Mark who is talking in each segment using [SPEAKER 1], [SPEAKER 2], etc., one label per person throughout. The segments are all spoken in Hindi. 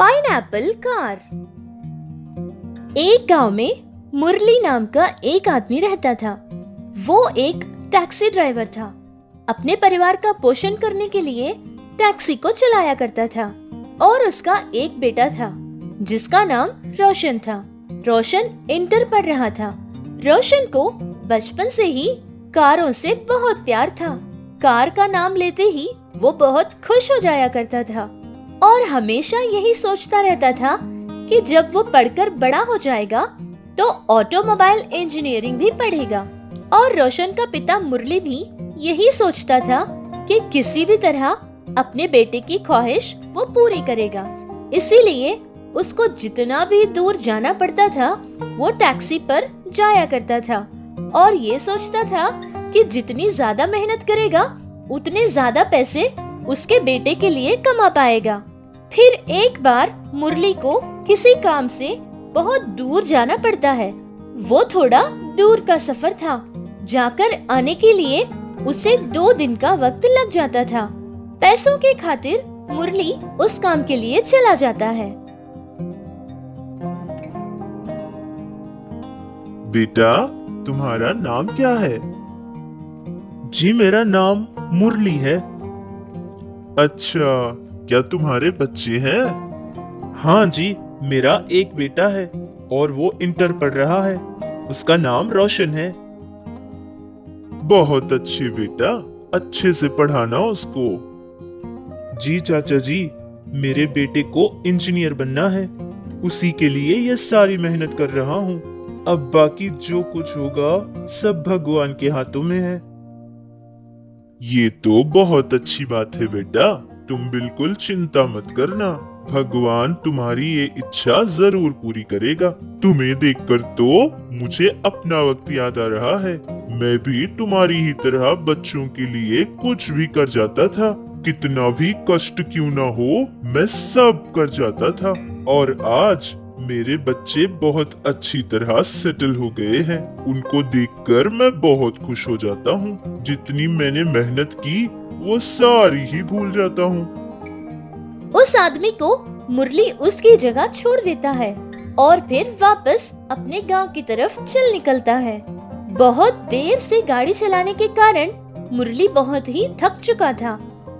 [SPEAKER 1] Pineapple car. एक गांव में मुरली नाम का एक आदमी रहता था। वो एक टैक्सी ड्राइवर था। अपने परिवार का पोषण करने के लिए टैक्सी को चलाया करता था और उसका एक बेटा था जिसका नाम रोशन था। रोशन इंटर पढ़ रहा था। रोशन को बचपन से ही कारों से बहुत प्यार था। कार का नाम लेते ही वो बहुत खुश हो जाया करता था और हमेशा यही सोचता रहता था कि जब वो पढ़कर बड़ा हो जाएगा तो ऑटोमोबाइल इंजीनियरिंग भी पढ़ेगा। और रोशन का पिता मुरली भी यही सोचता था कि किसी भी तरह अपने बेटे की ख्वाहिश वो पूरी करेगा। इसीलिए उसको जितना भी दूर जाना पड़ता था वो टैक्सी पर जाया करता था और ये सोचता था कि जितनी ज्यादा मेहनत करेगा उतने ज्यादा पैसे उसके बेटे के लिए कमा पाएगा। फिर एक बार मुरली को किसी काम से बहुत दूर जाना पड़ता है। वो थोड़ा दूर का सफर था। जाकर आने के लिए उसे 2 दिन का वक्त लग जाता था। पैसों के खातिर मुरली उस काम के लिए चला जाता है।
[SPEAKER 2] बेटा, तुम्हारा नाम क्या है? जी, मेरा नाम मुरली है। अच्छा, क्या तुम्हारे बच्चे हैं? हाँ जी, मेरा एक बेटा है और वो इंटर पढ़ रहा है। उसका नाम रोशन है। बहुत अच्छे बेटा, अच्छे से पढ़ाना उसको। जी चाचा जी, मेरे बेटे को इंजीनियर बनना है। उसी के लिए ये सारी मेहनत कर रहा हूँ। अब बाकी जो कुछ होगा सब भगवान के हाथों में है। ये तो बहुत अच्छी बात है बेटा, तुम बिल्कुल चिंता मत करना। भगवान तुम्हारी ये इच्छा जरूर पूरी करेगा। तुम्हें देखकर तो मुझे अपना वक्त याद आ रहा है। मैं भी तुम्हारी ही तरह बच्चों के लिए कुछ भी कर जाता था। कितना भी कष्ट क्यों ना हो, मैं सब कर जाता था। और आज मेरे बच्चे बहुत अच्छी तरह सेटल हो गए हैं। उनको देखकर मैं बहुत खुश हो जाता हूँ। जितनी मैंने मेहनत की वो सारी ही भूल जाता हूँ।
[SPEAKER 1] उस आदमी को मुरली उसकी जगह छोड़ देता है और फिर वापस अपने गांव की तरफ चल निकलता है। बहुत देर से गाड़ी चलाने के कारण मुरली बहुत ही थक चुका था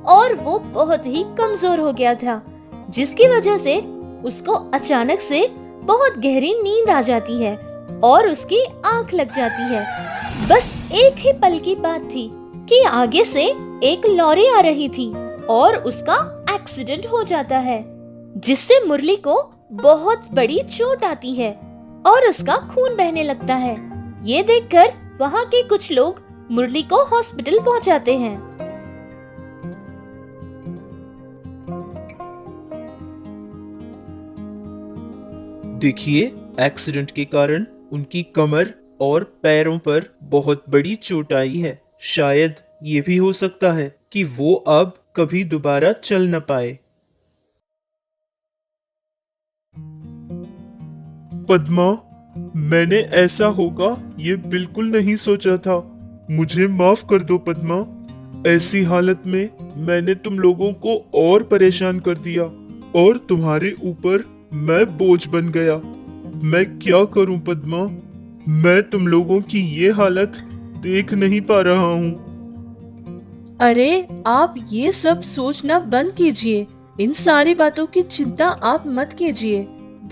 [SPEAKER 1] और वो बहुत ही कमजोर हो गया था, जिसकी वजह से उसको अचानक से बहुत गहरी नींद आ जाती है और उसकी आंख लग जाती है। बस एक ही पल की बात थी कि आगे से एक लॉरी आ रही थी और उसका एक्सीडेंट हो जाता है, जिससे मुरली को बहुत बड़ी चोट आती है और उसका खून बहने लगता है। ये देखकर वहाँ के कुछ लोग मुरली को हॉस्पिटल पहुँचाते हैं।
[SPEAKER 3] देखिए, एक्सीडेंट के कारण उनकी कमर और पैरों पर बहुत बड़ी चोट आई है। शायद ये भी हो सकता है कि वो अब कभी दोबारा चल न पाए।
[SPEAKER 2] पद्मा, मैंने ऐसा होगा ये बिल्कुल नहीं सोचा था। मुझे माफ कर दो पद्मा। ऐसी हालत में मैंने तुम लोगों को और परेशान कर दिया और तुम्हारे ऊपर मैं बोझ बन गया। मैं क्या करूं पद्मा? मैं तुम लोगों की ये हालत देख नहीं पा रहा हूं।
[SPEAKER 4] अरे, आप ये सब सोचना बंद कीजिए। इन सारी बातों की चिंता आप मत कीजिए।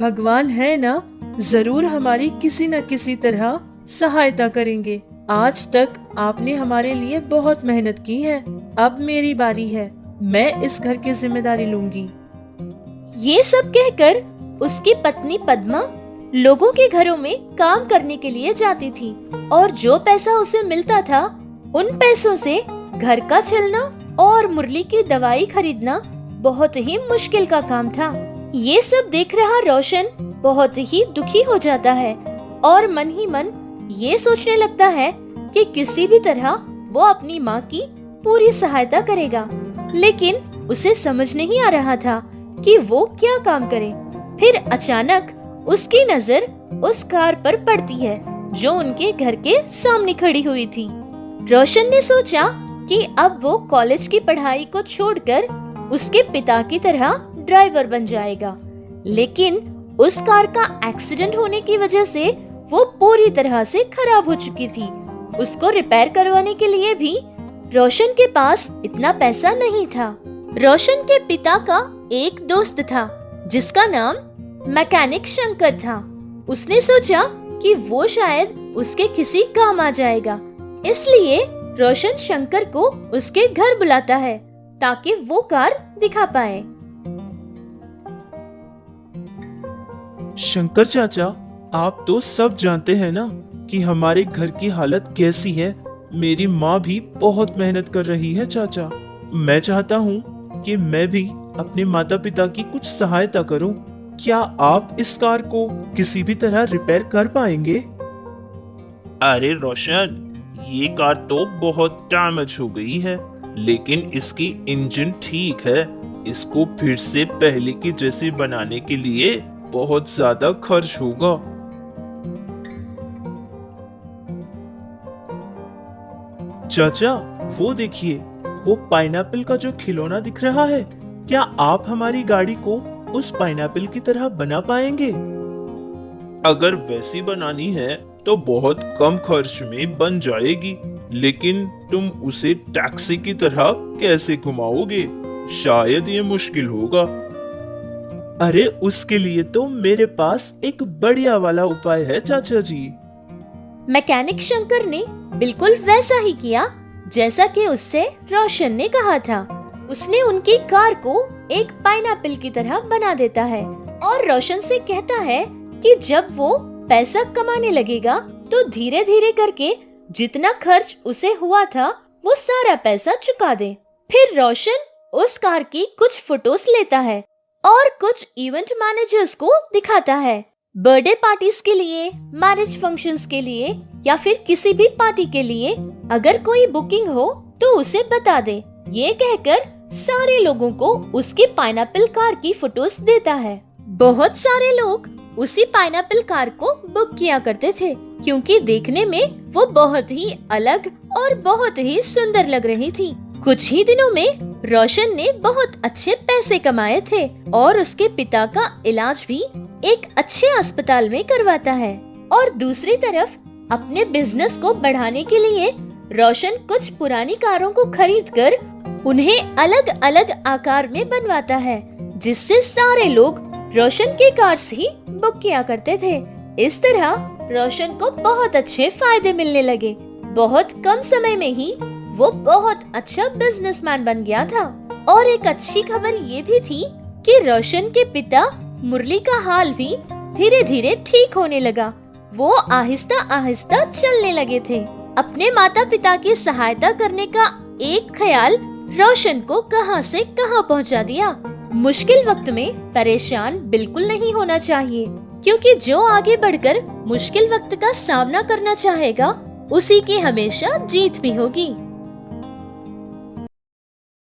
[SPEAKER 4] भगवान है ना, जरूर हमारी किसी न किसी तरह सहायता करेंगे। आज तक आपने हमारे लिए बहुत मेहनत की है। अब मेरी बारी है। मैं इस घर की जिम्मेदारी लूंगी।
[SPEAKER 1] ये सब कहकर उसकी पत्नी पद्मा लोगों के घरों में काम करने के लिए जाती थी और जो पैसा उसे मिलता था उन पैसों से घर का चलना और मुरली की दवाई खरीदना बहुत ही मुश्किल का काम था। ये सब देख रहा रोशन बहुत ही दुखी हो जाता है और मन ही मन ये सोचने लगता है कि किसी भी तरह वो अपनी माँ की पूरी सहायता करेगा। लेकिन उसे समझ नहीं आ रहा था कि वो क्या काम करे। फिर अचानक उसकी नजर उस कार पर पड़ती है जो उनके घर के सामने खड़ी हुई थी। रोशन ने सोचा कि अब वो कॉलेज की पढ़ाई को छोड़कर उसके पिता की तरह ड्राइवर बन जाएगा। लेकिन उस कार का एक्सीडेंट होने की वजह से वो पूरी तरह से खराब हो चुकी थी। उसको रिपेयर करवाने के लिए भी रोशन के पास इतना पैसा नहीं था। रोशन के पिता का एक दोस्त था जिसका नाम मैकेनिक शंकर था। उसने सोचा कि वो शायद उसके किसी काम आ जाएगा, इसलिए रोशन शंकर को उसके घर बुलाता है ताकि वो कार दिखा पाए।
[SPEAKER 3] शंकर चाचा, आप तो सब जानते हैं ना कि हमारे घर की हालत कैसी है। मेरी माँ भी बहुत मेहनत कर रही है चाचा। मैं चाहता हूँ कि मैं भी अपने माता पिता की कुछ सहायता करूँ। क्या आप इस कार को किसी भी तरह रिपेयर कर पाएंगे?
[SPEAKER 2] अरे रोशन, ये कार तो बहुत डैमेज हो गई है, लेकिन इसकी इंजन ठीक है। इसको फिर से पहले की जैसी बनाने के लिए बहुत ज्यादा खर्च होगा।
[SPEAKER 3] चाचा, वो देखिए, वो पाइनएप्पल का जो खिलौना दिख रहा है, क्या आप हमारी गाड़ी को उस पाइनएप्पल की तरह बना पाएंगे?
[SPEAKER 2] अगर वैसी बनानी है तो बहुत कम खर्च में बन जाएगी, लेकिन तुम उसे टैक्सी की तरह कैसे घुमाओगे? शायद ये मुश्किल होगा।
[SPEAKER 3] अरे, उसके लिए तो मेरे पास एक बढ़िया वाला उपाय है चाचा जी।
[SPEAKER 1] मैकेनिक शंकर ने बिल्कुल वैसा ही किया जैसा कि उससे रोशन ने कहा था। उसने उनकी कार को एक पाइनएप्पल की तरह बना देता है और रोशन से कहता है कि जब वो पैसा कमाने लगेगा तो धीरे धीरे करके जितना खर्च उसे हुआ था वो सारा पैसा चुका दे। फिर रोशन उस कार की कुछ फोटोज लेता है और कुछ इवेंट मैनेजर्स को दिखाता है। बर्थडे पार्टीज के लिए, मैरिज फंक्शंस के लिए या फिर किसी भी पार्टी के लिए अगर कोई बुकिंग हो तो उसे बता दे। ये कहकर सारे लोगों को उसकी पाइनएप्पल कार की फोटोज देता है। बहुत सारे लोग उसी पाइनएप्पल कार को बुक किया करते थे क्योंकि देखने में वो बहुत ही अलग और बहुत ही सुंदर लग रही थी। कुछ ही दिनों में रोशन ने बहुत अच्छे पैसे कमाए थे और उसके पिता का इलाज भी एक अच्छे अस्पताल में करवाता है। और दूसरी तरफ अपने बिजनेस को बढ़ाने के लिए रोशन कुछ पुरानी कारों को खरीदकर उन्हें अलग अलग आकार में बनवाता है, जिससे सारे लोग रोशन के कार्स ही बुक किया करते थे। इस तरह रोशन को बहुत अच्छे फायदे मिलने लगे। बहुत कम समय में ही वो बहुत अच्छा बिजनेसमैन बन गया था। और एक अच्छी खबर ये भी थी कि रोशन के पिता मुरली का हाल भी धीरे धीरे ठीक होने लगा। वो आहिस्ता आहिस्ता चलने लगे थे। अपने माता पिता की सहायता करने का एक ख्याल रोशन को कहां से कहां पहुंचा दिया। मुश्किल वक्त में परेशान बिल्कुल नहीं होना चाहिए, क्योंकि जो आगे बढ़कर मुश्किल वक्त का सामना करना चाहेगा उसी की हमेशा जीत भी होगी।